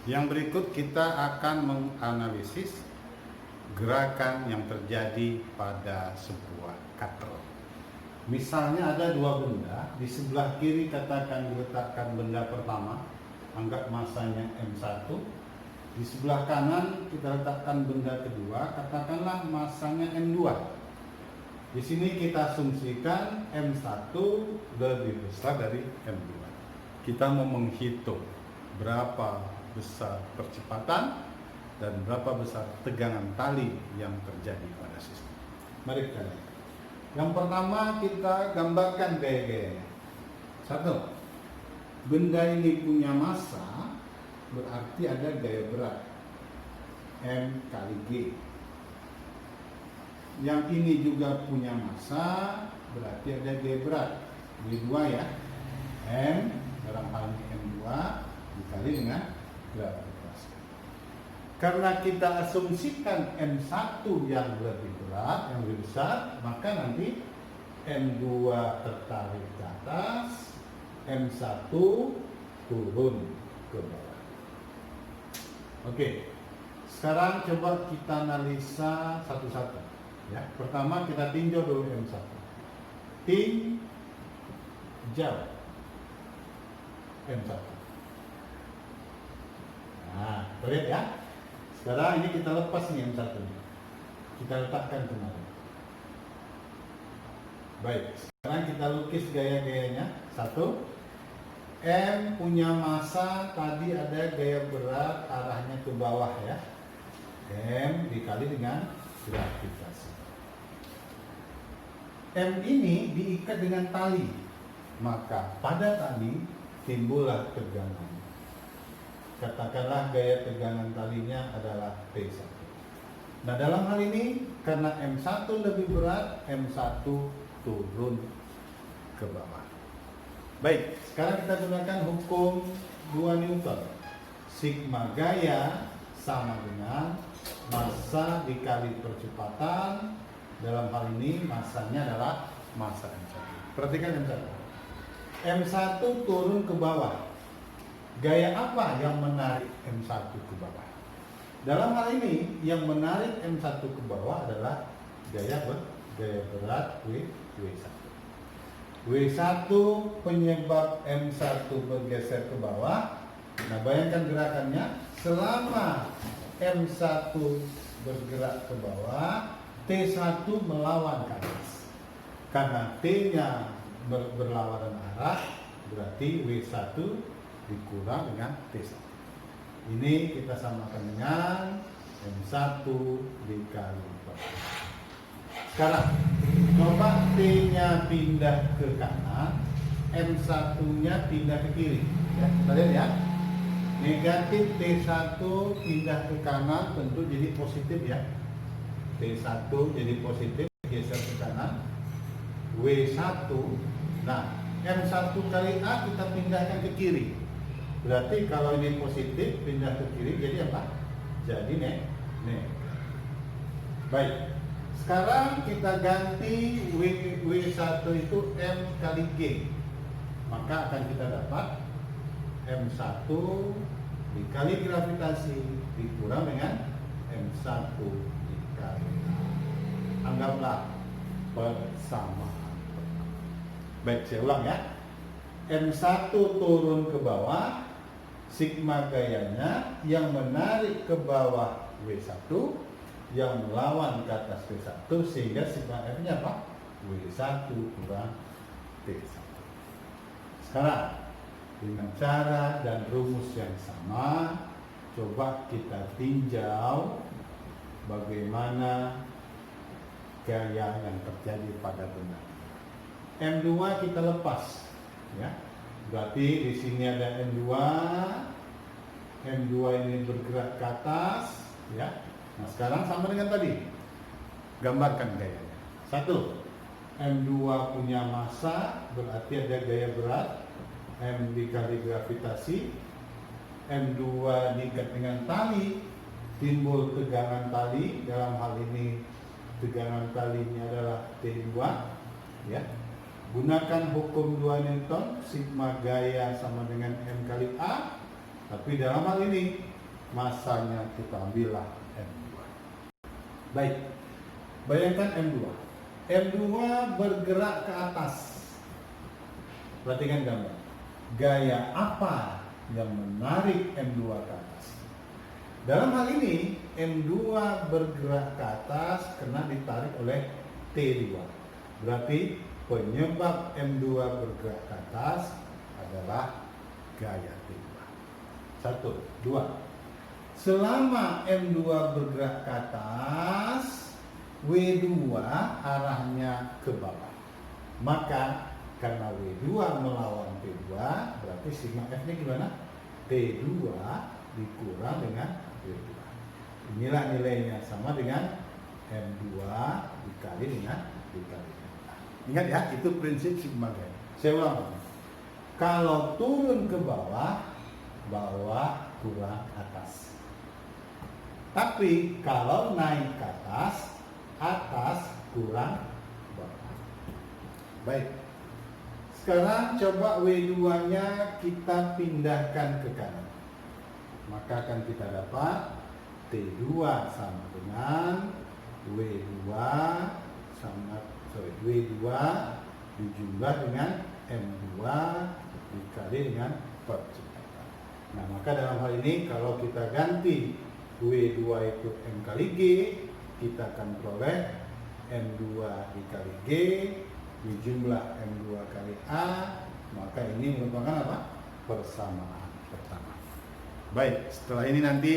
Yang berikut kita akan menganalisis gerakan yang terjadi pada sebuah cutter. Misalnya ada dua benda, di sebelah kiri katakan diletakkan benda pertama, anggap masanya M1. Di sebelah kanan kita letakkan benda kedua, katakanlah masanya M2. Di sini kita asumsikan M1 lebih besar dari M2. Kita mau menghitung berapa besar percepatan dan berapa besar tegangan tali yang terjadi pada sistem. Mari kita lihat. Yang pertama kita gambarkan gaya-gayanya. Satu, benda ini punya massa, berarti ada gaya berat M kali G. Yang ini juga punya massa, berarti ada gaya berat G2 ya, M dalam hal ini M2 dikali dengan gravitasi. Karena kita asumsikan M1 yang lebih berat, yang lebih besar, maka nanti M2 tertarik ke atas, M1 turun ke bawah. Oke, sekarang coba kita analisa satu-satu. Ya, pertama kita tinjau dulu M1. Tinjau M1. Nah, lihat ya. Sekarang ini kita lepas nih M1 nya. Kita letakkan kemari. Baik, sekarang kita lukis gaya-gayanya. Satu, M punya massa, tadi ada gaya berat arahnya ke bawah ya. M dikali dengan gravitasi. M ini diikat dengan tali, maka pada tali timbullah tegangan. Katakanlah gaya tegangan talinya adalah T1. Nah, dalam hal ini karena M1 lebih berat, M1 turun ke bawah. Baik, sekarang kita gunakan hukum 2 Newton. Sigma gaya sama dengan massa dikali percepatan. Dalam hal ini massanya adalah massa M1. Perhatikan M1. M1 turun ke bawah. Gaya apa yang menarik M1 ke bawah? Dalam hal ini yang menarik M1 ke bawah adalah gaya berat W1. W1 penyebab M1 bergeser ke bawah. Nah, bayangkan gerakannya. Selama M1 bergerak ke bawah, T1 melawan ke atas. Karena T-nya berlawanan arah, berarti W1 dikurang dengan T1. Ini kita samakan dengan M1 dikali 4. Sekarang coba T-nya pindah ke kanan, M1-nya pindah ke kiri. Ya, kita lihat ya. Negatif T1 pindah ke kanan tentu jadi positif ya. T1 jadi positif, geser ke kanan. W1, nah M1 kali A kita pindahkan ke kiri. Berarti kalau ini positif pindah ke kiri jadi apa? Jadi negatif. Baik. Sekarang kita ganti W1 itu M kali G. Maka akan kita dapat M1 dikali gravitasi dikurang dengan M1 dikali A. Anggaplah persamaan. Baik, saya ulang ya. M1 turun ke bawah, sigma gayanya yang menarik ke bawah W1, yang melawan ke atas W1, sehingga sigma F-nya apa? W1 kurang T1. Sekarang dengan cara dan rumus yang sama, coba kita tinjau bagaimana gaya yang terjadi pada benda. M2 kita lepas, ya. Berarti di sini ada M2. M2 ini bergerak ke atas, ya. Nah, sekarang sama dengan tadi. Gambarkan gayanya. Satu, M2 punya massa, berarti ada gaya berat M dikali gravitasi. M2 diikat dengan tali, timbul tegangan tali. Dalam hal ini tegangan talinya adalah T2, ya. Gunakan hukum 2 Newton, sigma gaya sama dengan M kali A. Tapi dalam hal ini masanya kita ambillah M2. Baik, bayangkan M2. M2 bergerak ke atas. Perhatikan gambar. Gaya apa yang menarik M2 ke atas? Dalam hal ini, M2 bergerak ke atas karena ditarik oleh T2. Berarti penyebab M2 bergerak ke atas adalah gaya T2. 1, 2. Selama M2 bergerak ke atas, W2 arahnya ke bawah. Maka karena W2 melawan T2, berarti sigma F-nya gimana? T2 dikurang dengan W2. Inilah nilainya, sama dengan M2 dikali dengan dikali. Ingat ya, itu prinsip sigma gaya. Saya ulang. Kalau turun ke bawah, bawah kurang atas. Tapi kalau naik ke atas, atas kurang bawah. Baik. Sekarang coba W2-nya kita pindahkan ke kanan. Maka akan kita dapat T2 sama dengan W2 dijumlah dengan M2 dikali dengan percepatan. Nah, maka dalam hal ini kalau kita ganti W2 itu M kali G, kita akan peroleh M2 dikali G dijumlah M2 kali A, maka ini merupakan apa? Persamaan pertama. Baik, setelah ini nanti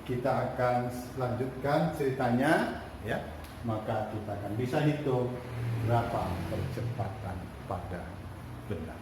kita akan lanjutkan ceritanya, ya. Maka kita akan bisa hitung berapa percepatan pada benda.